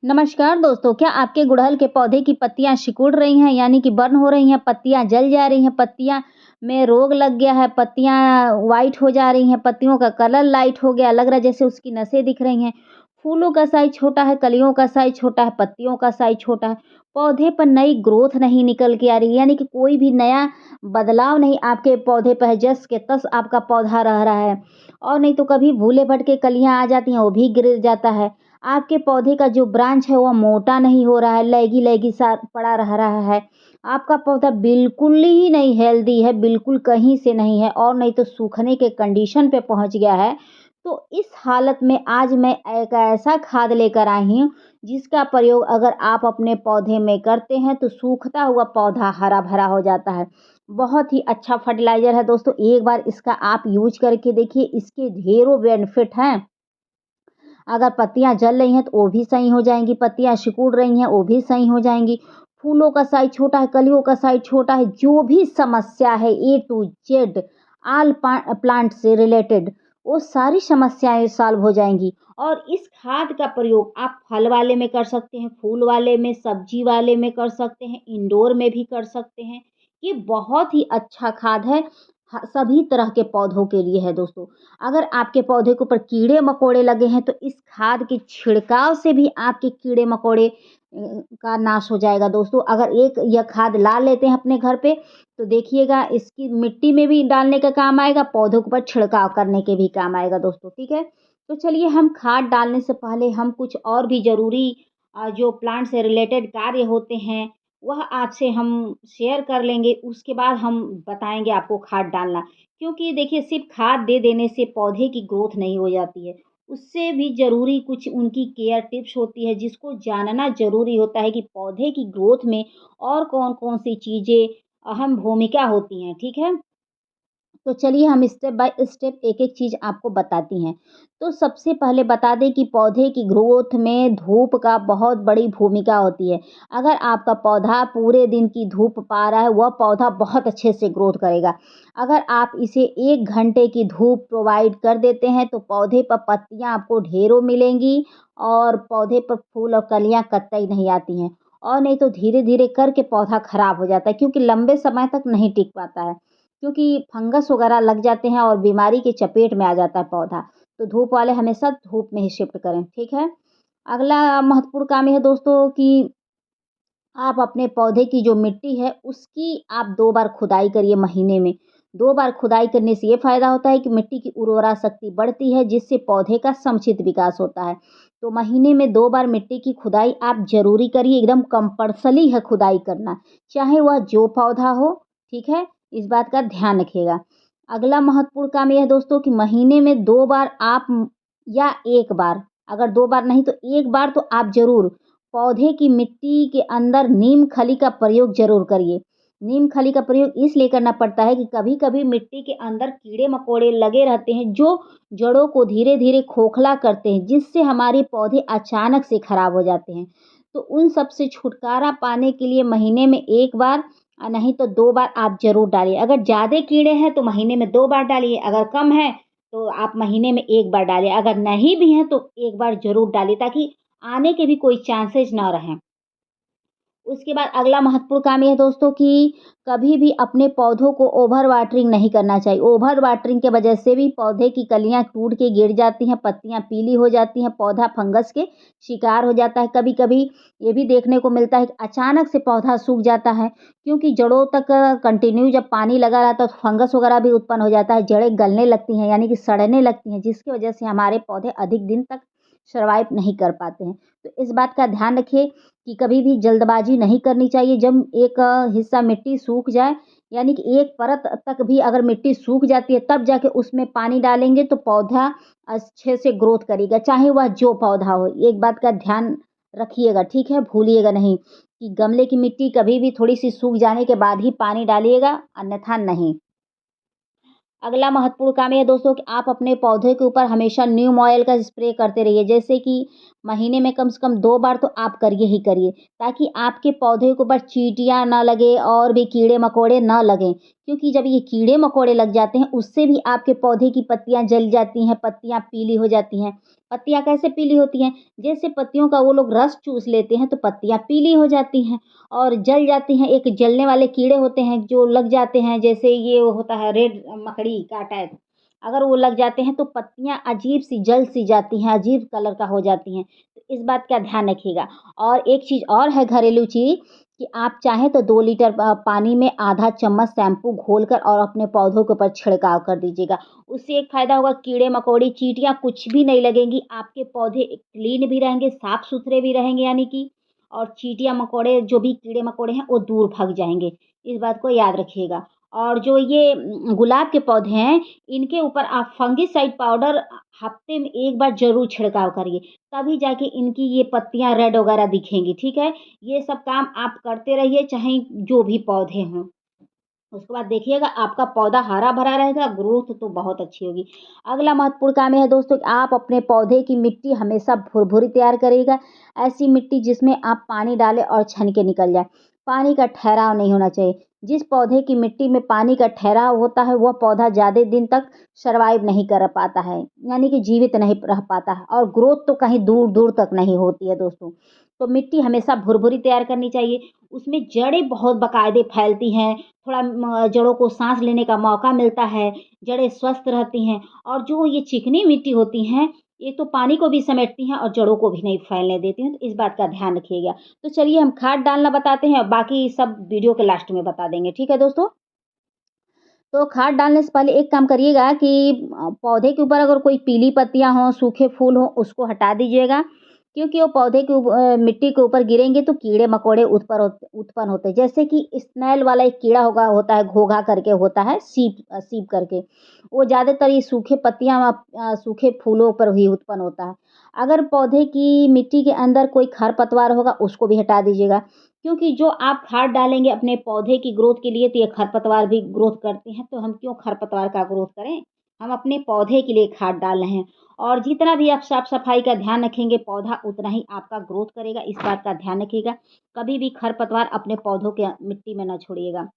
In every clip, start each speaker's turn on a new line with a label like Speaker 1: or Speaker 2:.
Speaker 1: नमस्कार दोस्तों, क्या आपके गुड़हल के पौधे की पत्तियां सिकुड़ रही हैं यानी कि बर्न हो रही हैं, पत्तियां जल जा रही हैं, पत्तियां में रोग लग गया है, पत्तियां वाइट हो जा रही हैं, पत्तियों का कलर लाइट हो गया, लग रहा है जैसे उसकी नसें दिख रही हैं, फूलों का साइज छोटा है, कलियों का साइज छोटा है, पत्तियों का साइज छोटा है, पौधे पर नई ग्रोथ नहीं निकल के आ रही यानी कि कोई भी नया बदलाव नहीं आपके पौधे पर है, जस के तस आपका पौधा रह रहा है। और नहीं तो कभी भूले भटके कलियां आ जाती हैं, वो भी गिर जाता है। आपके पौधे का जो ब्रांच है वो मोटा नहीं हो रहा है, लैगी-लैगी सा पड़ा रह रहा है। आपका पौधा बिल्कुल ही नहीं हेल्दी है, बिल्कुल कहीं से नहीं है और नहीं तो सूखने के कंडीशन पे पहुँच गया है। तो इस हालत में आज मैं एक ऐसा खाद लेकर आई हूँ, जिसका प्रयोग अगर आप अपने पौधे में करते हैं तो सूखता हुआ पौधा हरा-भरा हो जाता है। बहुत ही अच्छा फर्टिलाइज़र है दोस्तों, एक बार इसका आप यूज़ करके देखिए, इसके ढेरों बेनिफिट हैं। अगर पत्तियाँ जल रही हैं तो वो भी सही हो जाएँगी, पत्तियाँ सिकुड़ रही हैं वो भी सही हो जाएँगी, फूलों का साइज़ छोटा है, कलियों का साइज़ छोटा है, जो भी समस्या है ए टू जेड ऑल प्लांट से रिलेटेड वो सारी समस्याएँ सॉल्व हो जाएँगी। और इस खाद का प्रयोग आप फल वाले में कर सकते हैं, फूल वाले में, सब्जी वाले में कर सकते हैं, इंडोर में भी कर सकते हैं। ये बहुत ही अच्छा खाद है, सभी तरह के पौधों के लिए है दोस्तों। अगर आपके पौधे के ऊपर कीड़े-मकोड़े लगे हैं तो इस खाद के छिड़काव से भी आपके कीड़े-मकोड़े का नाश हो जाएगा दोस्तों। अगर एक यह खाद ला लेते हैं अपने घर पे तो देखिएगा इसकी मिट्टी में भी डालने का काम आएगा, पौधों के ऊपर छिड़काव करने के भी काम आएगा दोस्तों, ठीक है? तो चलिए हम खाद डालने से पहले हम कुछ और भी ज़रूरी जो प्लांट से रिलेटेड कार्य होते हैं, वह आपसे हम शेयर कर लेंगे। उसके बाद हम बताएँगे आपको खाद डालना। क्योंकि देखिए सिर्फ खाद दे देने से पौधे की ग्रोथ नहीं हो जाती है। उससे भी ज़रूरी कुछ उनकी केयर टिप्स होती है जिसको जानना ज़रूरी होता है कि पौधे की ग्रोथ में और कौन-कौन सी चीज़ें अहम भूमिका होती हैं, ठीक है? तो चलिए हम स्टेप बाय स्टेप एक-एक चीज़ आपको बताती हैं। तो सबसे पहले बता दें कि पौधे की ग्रोथ में धूप का बहुत बड़ी भूमिका होती है। अगर आपका पौधा पूरे दिन की धूप पा रहा है, वह पौधा बहुत अच्छे से ग्रोथ करेगा। अगर आप इसे 1 घंटे की धूप प्रोवाइड कर देते हैं, तो पौधे पर पत्तियाँ आपको ढेरों मिलेंगी और पौधे पर फूल और कलियाँ कतई नहीं आती हैं। और नहीं तो धीरे-धीरे करके पौधा खराब हो जाता है क्योंकि लंबे समय तक नहीं टिक पाता है। क्योंकि फंगस वगैरह लग जाते हैं और बीमारी की चपेट में आ जाता है पौधा। तो धूप वाले हमेशा धूप में ही शिफ्ट करें, ठीक है? अगला महत्वपूर्ण काम ये है दोस्तों कि आप अपने पौधे की जो मिट्टी है, उसकी आप 2 बार खुदाई करिए महीने में। 2 बार खुदाई करने से ये फ़ायदा होता है कि मिट्टी की उर्वरा शक्ति बढ़ती है, जिससे पौधे का समुचित विकास होता है। तो महीने में 2 बार मिट्टी की खुदाई आप ज़रूरी करिए, एकदम कंपल्सरी है खुदाई करना, चाहे वह जो पौधा हो, ठीक है? इस बात का ध्यान रखिएगा। अगला महत्वपूर्ण काम ये है दोस्तों कि महीने में 2 बार आप या 1 बार, अगर 2 बार नहीं तो 1 बार तो आप ज़रूर पौधे की मिट्टी के अंदर नीम खली का प्रयोग ज़रूर करिए। नीम खली का प्रयोग इसलिए करना पड़ता है कि कभी-कभी मिट्टी के अंदर कीड़े-मकोड़े लगे रहते हैं, जो जड़ों को धीरे-धीरे खोखला करते हैं, जिससे हमारे पौधे अचानक से खराब हो जाते हैं। तो उन सब से छुटकारा पाने के लिए महीने में 1 बार नहीं तो 2 बार आप ज़रूर डालिए। अगर ज़्यादा कीड़े हैं तो महीने में 2 बार डालिए, अगर कम है तो आप महीने में 1 बार डालिए। अगर नहीं भी हैं तो 1 बार ज़रूर डालिए ताकि आने के भी कोई चांसेस ना रहें। उसके बाद अगला महत्वपूर्ण काम ये है दोस्तों कि कभी भी अपने पौधों को ओवर वाटरिंग नहीं करना चाहिए। ओवर वाटरिंग के वजह से भी पौधे की कलियाँ टूट के गिर जाती हैं, पत्तियाँ पीली हो जाती हैं, पौधा फंगस के शिकार हो जाता है। कभी-कभी ये भी देखने को मिलता है कि अचानक से पौधा सूख जाता है क्योंकि जड़ों तक कंटिन्यू जब पानी लगा रहता है तो फंगस वगैरह भी उत्पन्न हो जाता है, जड़ें गलने लगती हैं यानी कि सड़ने लगती हैं, जिसकी वजह से हमारे पौधे अधिक दिन तक सर्वाइव नहीं कर पाते हैं। तो इस बात का ध्यान रखिए कि कभी भी जल्दबाजी नहीं करनी चाहिए। जब एक हिस्सा मिट्टी सूख जाए यानी कि एक परत तक भी अगर मिट्टी सूख जाती है तब जाके उसमें पानी डालेंगे तो पौधा अच्छे से ग्रोथ करेगा, चाहे वह जो पौधा हो। एक बात का ध्यान रखिएगा, ठीक है? भूलिएगा नहीं कि गमले की मिट्टी कभी भी थोड़ी-सी सूख जाने के बाद ही पानी डालिएगा, अन्यथा नहीं। अगला महत्वपूर्ण काम ये है दोस्तों कि आप अपने पौधे के ऊपर हमेशा नीम ऑयल का स्प्रे करते रहिए। जैसे कि महीने में कम से कम 2 बार तो आप करिए ही करिए, ताकि आपके पौधे के ऊपर चींटियाँ ना लगे और भी कीड़े-मकोड़े ना लगें। क्योंकि जब ये कीड़े-मकोड़े लग जाते हैं, उससे भी आपके पौधे की पत्तियाँ जल जाती हैं, पत्तियाँ पीली हो जाती हैं। पत्तियाँ कैसे पीली होती हैं? जैसे पत्तियों का वो लोग रस चूस लेते हैं तो पत्तियाँ पीली हो जाती हैं और जल जाती हैं। एक जलने वाले कीड़े होते हैं जो लग जाते हैं, जैसे ये होता है रेड मकड़ी का टाइप, अगर वो लग जाते हैं तो पत्तियाँ अजीब-सी जल-सी जाती हैं, अजीब कलर का हो जाती हैं। तो इस बात का ध्यान रखिएगा। और एक चीज़ और है घरेलू चीज़ कि आप चाहें तो 2 लीटर पानी में आधा चम्मच शैम्पू घोलकर और अपने पौधों के ऊपर छिड़काव कर दीजिएगा। उससे एक फ़ायदा होगा, कीड़े-मकोड़े, चींटियाँ कुछ भी नहीं लगेंगी, आपके पौधे क्लीन भी रहेंगे, साफ-सुथरे भी रहेंगे यानी कि, और चींटियाँ-मकोड़े जो भी कीड़े-मकोड़े हैं वो दूर भाग जाएँगे। इस बात को याद रखिएगा। और जो ये गुलाब के पौधे हैं, इनके ऊपर आप फंगिसाइड पाउडर हफ्ते में 1 बार ज़रूर छिड़काव करिए, तभी जाके इनकी ये पत्तियाँ रेड वगैरह दिखेंगी, ठीक है? ये सब काम आप करते रहिए, चाहे जो भी पौधे हों। उसके बाद देखिएगा आपका पौधा हरा-भरा रहेगा, ग्रोथ तो बहुत अच्छी होगी। अगला महत्वपूर्ण काम ये है दोस्तों कि आप अपने पौधे की मिट्टी हमेशा भुरभुरी तैयार करिएगा। ऐसी मिट्टी जिसमें आप पानी डालें और छन के निकल जाए। पानी का ठहराव नहीं होना चाहिए। जिस पौधे की मिट्टी में पानी का ठहराव होता है, वह पौधा ज़्यादा दिन तक सर्वाइव नहीं कर पाता है, यानी कि जीवित नहीं रह पाता है और ग्रोथ तो कहीं दूर-दूर तक नहीं होती है दोस्तों। तो मिट्टी हमेशा भुरभुरी तैयार करनी चाहिए। उसमें जड़ें बहुत बाकायदे फैलती हैं, थोड़ा जड़ों को साँस लेने का मौका मिलता है, जड़ें स्वस्थ रहती हैं और जो ये चिकनी मिट्टी होती हैं, ये तो पानी को भी समेटती हैं और जड़ों को भी नहीं फैलने देती हैं, तो इस बात का ध्यान रखिएगा। तो चलिए हम खाद डालना बताते हैं, बाकी सब वीडियो के लास्ट में बता देंगे, ठीक है दोस्तों? तो खाद डालने से पहले एक काम करिएगा कि पौधे के ऊपर अगर कोई पीली पत्तियाँ हों, सूखे फूल हों, उसको हटा दीजिएगा, क्योंकि वो पौधे के मिट्टी के ऊपर गिरेंगे तो कीड़े-मकोड़े उत्पन्न होते हैं। जैसे कि स्नेल वाला एक कीड़ा होता है, घोघा करके होता है, सीप करके। वो ज़्यादातर ये सूखे पत्तियाँ सूखे फूलों पर ही उत्पन्न होता है। अगर पौधे की मिट्टी के अंदर कोई खरपतवार होगा, उसको भी हटा दीजिएगा। क्योंकि जो आप खाद डालेंगे अपने पौधे की ग्रोथ के लिए तो ये खरपतवार भी ग्रोथ करते हैं, तो हम क्यों खरपतवार का ग्रोथ करें? हम अपने पौधे के लिए खाद डाल रहे हैं और जितना भी आप साफ-सफाई का ध्यान रखेंगे, पौधा उतना ही आपका ग्रोथ करेगा, इस बात का ध्यान रखिएगा। कभी भी खरपतवार अपने पौधों के मिट्टी में ना छोड़िएगा।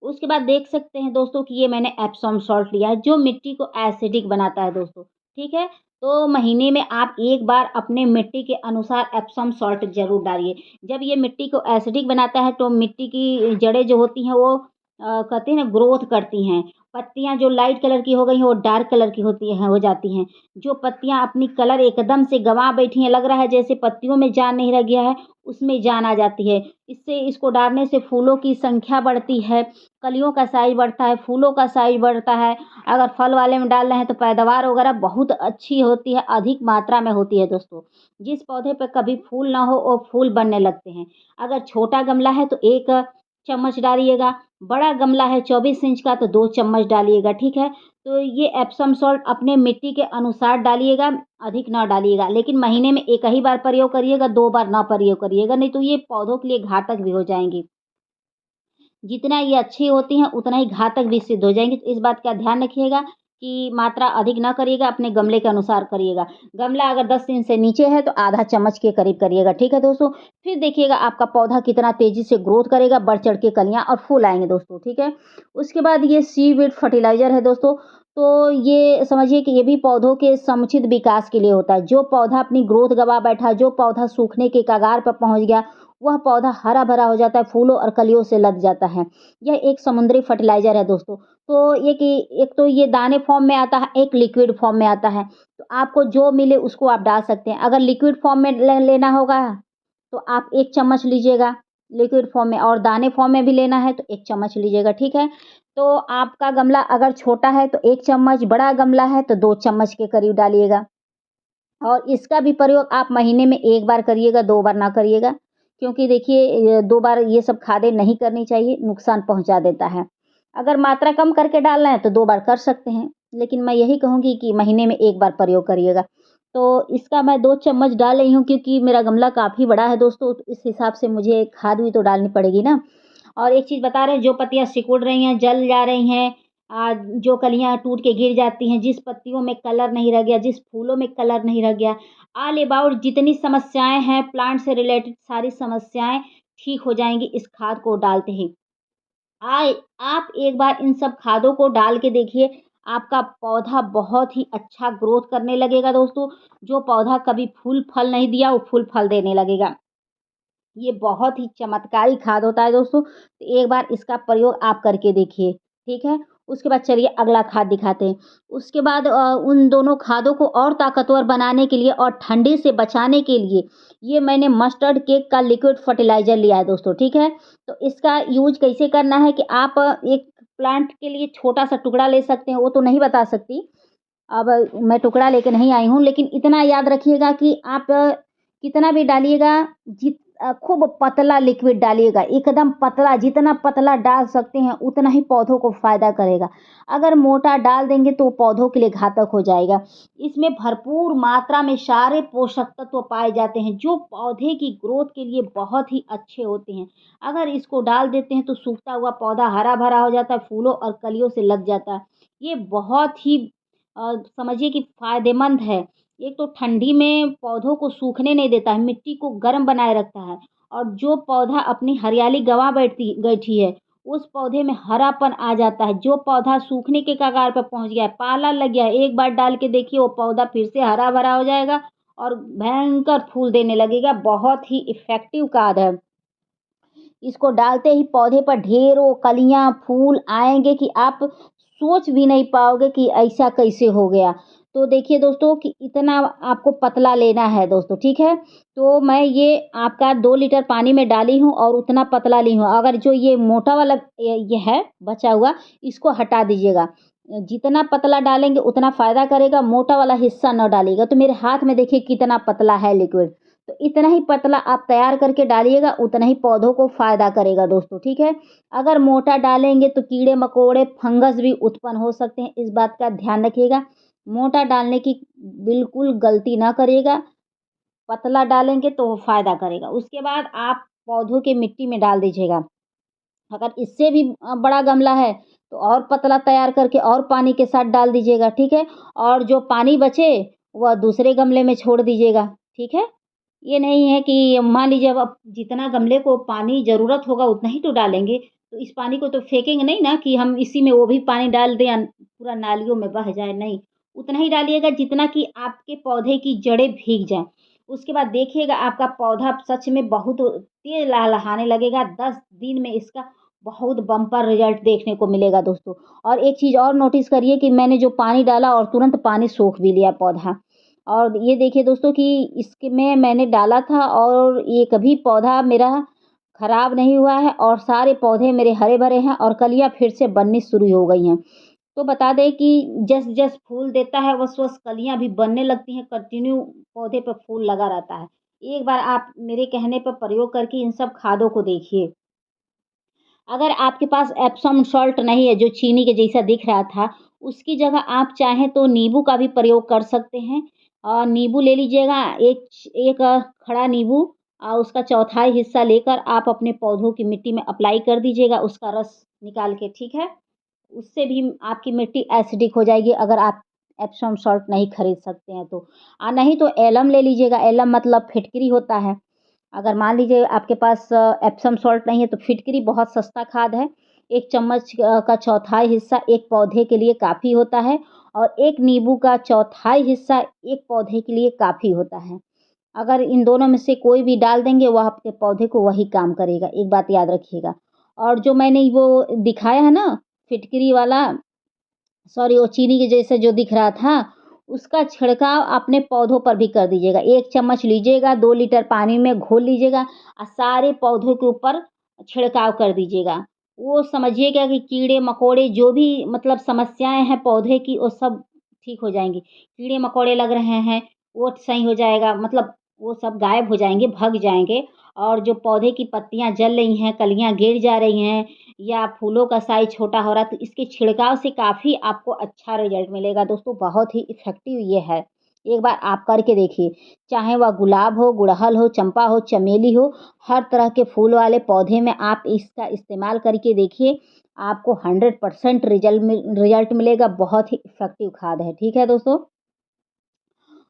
Speaker 1: उसके बाद देख सकते हैं दोस्तों कि ये मैंने एप्सॉम सॉल्ट लिया है, जो मिट्टी को एसिडिक बनाता है दोस्तों, ठीक है? तो महीने में आप 1 बार अपने मिट्टी के अनुसार एप्सॉम सॉल्ट ज़रूर डालिए। जब ये मिट्टी को एसिडिक बनाता है, तो मिट्टी की जड़ें जो होती हैं वो कहते हैं ना ग्रोथ करती हैं। पत्तियाँ जो लाइट कलर की हो गई हैं, वो डार्क कलर की होती हैं हो जाती हैं। जो पत्तियाँ अपनी कलर एकदम से गँवा बैठी हैं, लग रहा है जैसे पत्तियों में जान नहीं रह गया है, उसमें जान आ जाती है। इसको डालने से फूलों की संख्या बढ़ती है, कलियों का साइज़ बढ़ता है, फूलों का साइज़ बढ़ता है। अगर फल वाले में डाल रहे हैं तो पैदावार वगैरह बहुत अच्छी होती है, अधिक मात्रा में होती है दोस्तों। जिस पौधे पे कभी फूल ना हो, वो फूल बनने लगते हैं। अगर छोटा गमला है तो 1 चम्मच डालिएगा, बड़ा गमला है 24 इंच का तो 2 चम्मच डालिएगा, ठीक है? तो ये एप्सम सॉल्ट अपने मिट्टी के अनुसार डालिएगा, अधिक ना डालिएगा। लेकिन महीने में 1 ही बार प्रयोग करिएगा, 2 बार ना प्रयोग करिएगा, नहीं तो ये पौधों के लिए घातक भी हो जाएँगी। जितना ये अच्छी होती हैं, उतना ही घातक भी सिद्ध हो जाएँगी। तो इस बात का ध्यान रखिएगा कि मात्रा अधिक ना करिएगा, अपने गमले के अनुसार करिएगा। गमला अगर 10 इंच से नीचे है, तो आधा चम्मच के करीब करिएगा, ठीक है दोस्तों? फिर देखिएगा आपका पौधा कितना तेज़ी से ग्रोथ करेगा, बढ़-चढ़ के कलियाँ और फूल आएँगे दोस्तों, ठीक है? उसके बाद ये सीवीड फर्टिलाइज़र है दोस्तों, तो ये समझिए कि ये भी पौधों के समुचित विकास के लिए होता है। जो पौधा अपनी ग्रोथ गँवा बैठा, जो पौधा सूखने के कगार पर पहुँच गया, वह पौधा हरा-भरा हो जाता है, फूलों और कलियों से लद जाता है। यह एक समुद्री फर्टिलाइज़र है दोस्तों। तो एक तो ये दाने फॉर्म में आता है, एक लिक्विड फॉर्म में आता है। तो आपको जो मिले उसको आप डाल सकते हैं। अगर लिक्विड फॉर्म में लेना होगा तो आप 1 चम्मच लीजिएगा लिक्विड फॉर्म में, और दाने फॉर्म में भी लेना है तो 1 चम्मच लीजिएगा, ठीक है? तो आपका गमला अगर छोटा है तो 1 चम्मच, बड़ा गमला है तो 2 चम्मच के करीब डालिएगा। और इसका भी प्रयोग आप महीने में 1 बार करिएगा, 2 बार ना करिएगा। क्योंकि देखिए 2 बार ये सब खादें नहीं करनी चाहिए, नुकसान पहुँचा देता है। अगर मात्रा कम करके डालना है तो 2 बार कर सकते हैं, लेकिन मैं यही कहूँगी कि महीने में 1 बार प्रयोग करिएगा। तो इसका मैं 2 चम्मच डाल रही हूँ, क्योंकि मेरा गमला काफ़ी बड़ा है दोस्तों, तो इस हिसाब से मुझे खाद भी तो डालनी पड़ेगी ना। और एक चीज़ बता रहे हैं, जो पत्तियाँ सिकुड़ रही हैं, जल जा रही हैं, जो कलियाँ टूट के गिर जाती हैं, जिस पत्तियों में कलर नहीं रह गया, जिस फूलों में कलर नहीं रह गया, ऑल अबाउट जितनी समस्याएँ हैं प्लांट से रिलेटेड, सारी समस्याएँ ठीक हो जाएँगी इस खाद को डालते ही। आए आप एक बार इन सब खादों को डाल के देखिए, आपका पौधा बहुत ही अच्छा ग्रोथ करने लगेगा दोस्तों। जो पौधा कभी फूल फल नहीं दिया, वो फूल फल देने लगेगा। ये बहुत ही चमत्कारी खाद होता है दोस्तों। तो एक बार इसका प्रयोग आप करके देखिए, ठीक है? उसके बाद चलिए अगला खाद दिखाते हैं। उसके बाद उन दोनों खादों को और ताकतवर बनाने के लिए और ठंडी से बचाने के लिए ये मैंने मस्टर्ड केक का लिक्विड फर्टिलाइज़र लिया है दोस्तों, ठीक है? तो इसका यूज़ कैसे करना है कि आप एक प्लांट के लिए छोटा-सा टुकड़ा ले सकते हैं, वो तो नहीं बता सकती। अब मैं टुकड़ा लेके नहीं आई हूँ, लेकिन इतना याद रखिएगा कि आप कितना भी डालिएगा, खूब पतला लिक्विड डालिएगा, एकदम पतला, जितना पतला डाल सकते हैं उतना ही पौधों को फ़ायदा करेगा। अगर मोटा डाल देंगे तो पौधों के लिए घातक हो जाएगा। इसमें भरपूर मात्रा में सारे पोषक तत्व पाए जाते हैं जो पौधे की ग्रोथ के लिए बहुत ही अच्छे होते हैं। अगर इसको डाल देते हैं तो सूखता हुआ पौधा हरा-भरा हो जाता है, फूलों और कलियों से लग जाता है। ये बहुत ही समझिए कि फ़ायदेमंद है। एक तो ठंडी में पौधों को सूखने नहीं देता है, मिट्टी को गर्म बनाए रखता है और जो पौधा अपनी हरियाली गँवा बैठी बैठी है, उस पौधे में हरापन आ जाता है। जो पौधा सूखने के कगार पर पहुँच गया है, पाला लग गया है, एक बार डाल के देखिए वो पौधा फिर से हरा-भरा हो जाएगा और भयंकर फूल देने लगेगा। बहुत ही इफ़ेक्टिव खाद है। इसको डालते ही पौधे पर ढेरों कलियाँ, फूल आएँगे कि आप सोच भी नहीं पाओगे कि ऐसा कैसे हो गया। तो देखिए दोस्तों कि इतना आपको पतला लेना है दोस्तों, ठीक है? तो मैं ये आपका 2 लीटर पानी में डाली हूँ और उतना पतला ली हूँ। अगर जो ये मोटा वाला ये है बचा हुआ, इसको हटा दीजिएगा। जितना पतला डालेंगे उतना फ़ायदा करेगा, मोटा वाला हिस्सा ना डालिएगा। तो मेरे हाथ में देखिए कितना पतला है लिक्विड। तो इतना ही पतला आप तैयार करके डालिएगा, उतना ही पौधों को फ़ायदा करेगा दोस्तों, ठीक है? अगर मोटा डालेंगे तो कीड़े-मकोड़े, फंगस भी उत्पन्न हो सकते हैं, इस बात का ध्यान रखिएगा। मोटा डालने की बिल्कुल गलती ना करिएगा, पतला डालेंगे तो वो फ़ायदा करेगा। उसके बाद आप पौधों के मिट्टी में डाल दीजिएगा। अगर इससे भी बड़ा गमला है, तो और पतला तैयार करके और पानी के साथ डाल दीजिएगा, ठीक है? और जो पानी बचे, वह दूसरे गमले में छोड़ दीजिएगा, ठीक है? ये नहीं है कि मान लीजिए अब जितना गमले को पानी ज़रूरत होगा उतना ही तो डालेंगे, तो इस पानी को तो फेंकेंगे नहीं ना कि हम इसी में वो भी पानी डाल दें पूरा नालियों में बह जाए, नहीं। उतना ही डालिएगा जितना कि आपके पौधे की जड़ें भीग जाएँ। उसके बाद देखिएगा आपका पौधा सच में बहुत तेज़ लहलहाने लगेगा, 10 दिन में इसका बहुत बम्पर रिज़ल्ट देखने को मिलेगा दोस्तों। और एक चीज़ और नोटिस करिए कि मैंने जो पानी डाला और तुरंत पानी सोख भी लिया पौधा। और ये देखिए दोस्तों कि इसमें मैंने डाला था और ये कभी पौधा मेरा खराब नहीं हुआ है और सारे पौधे मेरे हरे-भरे हैं और कलियाँ फिर से बननी शुरू हो गई हैं। तो बता दें कि जस-जस फूल देता है वस-वस कलियाँ भी बनने लगती हैं, कंटिन्यू पौधे पे फूल लगा रहता है। एक बार आप मेरे कहने पर प्रयोग करके इन सब खादों को देखिए। अगर आपके पास एप्सम सॉल्ट नहीं है, जो चीनी के जैसा दिख रहा था, उसकी जगह आप चाहें तो नींबू का भी प्रयोग कर सकते हैं। नींबू ले लीजिएगा, एक एक खड़ा नींबू उसका चौथाई हिस्सा लेकर आप अपने पौधों की मिट्टी में अप्लाई कर दीजिएगा, उसका रस निकाल के, ठीक है? उससे भी आपकी मिट्टी एसिडिक हो जाएगी अगर आप एप्सम सॉल्ट नहीं खरीद सकते हैं तो। नहीं तो एलम ले लीजिएगा, एलम मतलब फिटकरी होता है। अगर मान लीजिए आपके पास एप्सम सॉल्ट नहीं है तो फिटकरी बहुत सस्ता खाद है। 1 चम्मच का चौथाई हिस्सा एक पौधे के लिए काफ़ी होता है और 1 नींबू का चौथाई हिस्सा एक पौधे के लिए काफ़ी होता है। अगर इन दोनों में से कोई भी डाल देंगे वह आपके पौधे को वही काम करेगा, एक बात याद रखिएगा। और जो मैंने वो दिखाया है ना फिटकरी वाला, सॉरी वो चीनी के जैसे जो दिख रहा था, उसका छिड़काव अपने पौधों पर भी कर दीजिएगा। 1 चम्मच लीजिएगा, 2 लीटर पानी में घोल लीजिएगा और सारे पौधों के ऊपर छिड़काव कर दीजिएगा। वो समझिएगा कि कीड़े-मकोड़े जो भी मतलब समस्याएँ हैं पौधे की वो सब ठीक हो जाएँगी। कीड़े-मकोड़े लग रहे हैं, वो सही हो जाएगा, मतलब वो सब गायब हो जाएँगे, भग जाएँगे और जो पौधे की पत्तियाँ जल रही हैं, कलियाँ गिर जा रही हैं या फूलों का साइज़ छोटा हो रहा है, तो इसके छिड़काव से काफ़ी आपको अच्छा रिज़ल्ट मिलेगा दोस्तों, बहुत ही इफ़ेक्टिव ये है। एक बार आप करके देखिए, चाहे वह गुलाब हो, गुड़हल हो, चंपा हो, चमेली हो, हर तरह के फूल वाले पौधे में आप इसका इस्तेमाल करके देखिए, आपको 100% रिज़ल्ट मिलेगा, बहुत ही इफ़ेक्टिव खाद है। ठीक है दोस्तों?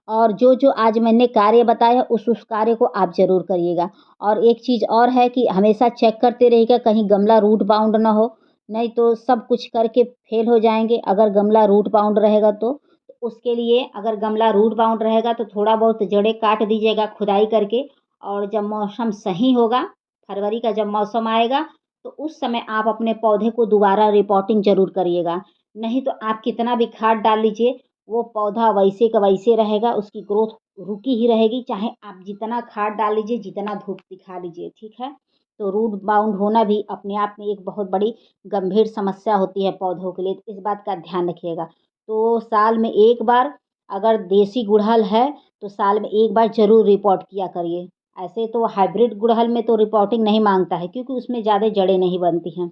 Speaker 1: और जो-जो आज मैंने कार्य बताया उस कार्य को आप ज़रूर करिएगा। और एक चीज़ और है कि हमेशा चेक करते रहिएगा कहीं गमला रूट बाउंड ना हो, नहीं तो सब कुछ करके फेल हो जाएंगे। अगर गमला रूट बाउंड रहेगा तो उसके लिए अगर गमला रूट बाउंड रहेगा तो थोड़ा बहुत जड़ें काट दीजिएगा खुदाई करके। और जब मौसम सही होगा, फरवरी का जब मौसम आएगा, तो उस समय आप अपने पौधे को दोबारा रिपोर्टिंग जरूर करिएगा। नहीं तो आप कितना भी खाद डाल लीजिए, वो पौधा वैसे का वैसे रहेगा, उसकी ग्रोथ रुकी ही रहेगी, चाहे आप जितना खाद डाल लीजिए, जितना धूप दिखा लीजिए। ठीक है, तो रूट बाउंड होना भी अपने आप में एक बहुत बड़ी गंभीर समस्या होती है पौधों के लिए, तो इस बात का ध्यान रखिएगा। तो साल में एक बार अगर देसी गुड़हल है तो साल में एक बार जरूर रिपोर्ट किया करिए। ऐसे तो हाइब्रिड गुड़हल में तो रिपोर्टिंग नहीं मांगता है, क्योंकि उसमें ज़्यादा जड़ें नहीं बनती हैं।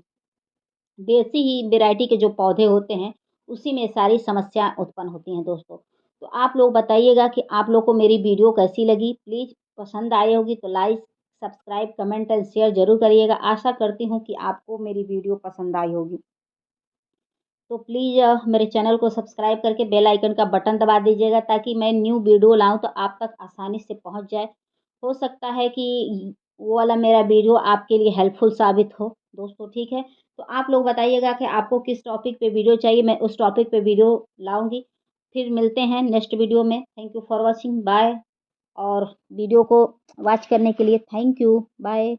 Speaker 1: देसी ही वैरायटी के जो पौधे होते हैं उसी में सारी समस्या उत्पन्न होती हैं दोस्तों। तो आप लोग बताइएगा कि आप लोग को मेरी वीडियो कैसी लगी। प्लीज़ पसंद आई होगी तो like, subscribe, comment and share ज़रूर करिएगा। आशा करती हूँ कि आपको मेरी वीडियो पसंद आई होगी। तो प्लीज़ मेरे चैनल को सब्सक्राइब करके बेल आइकन का बटन दबा दीजिएगा, ताकि मैं न्यू वीडियो लाऊं तो आप तक आसानी से पहुंच जाए। हो सकता है कि वो वाला मेरा वीडियो आपके लिए हेल्पफुल साबित हो दोस्तों। ठीक है, तो आप लोग बताइएगा कि आपको किस टॉपिक पे वीडियो चाहिए, मैं उस टॉपिक पे वीडियो लाऊंगी। फिर मिलते हैं नेक्स्ट वीडियो में। Thank you for watching, bye. और वीडियो को वॉच करने के लिए थैंक यू, बाय।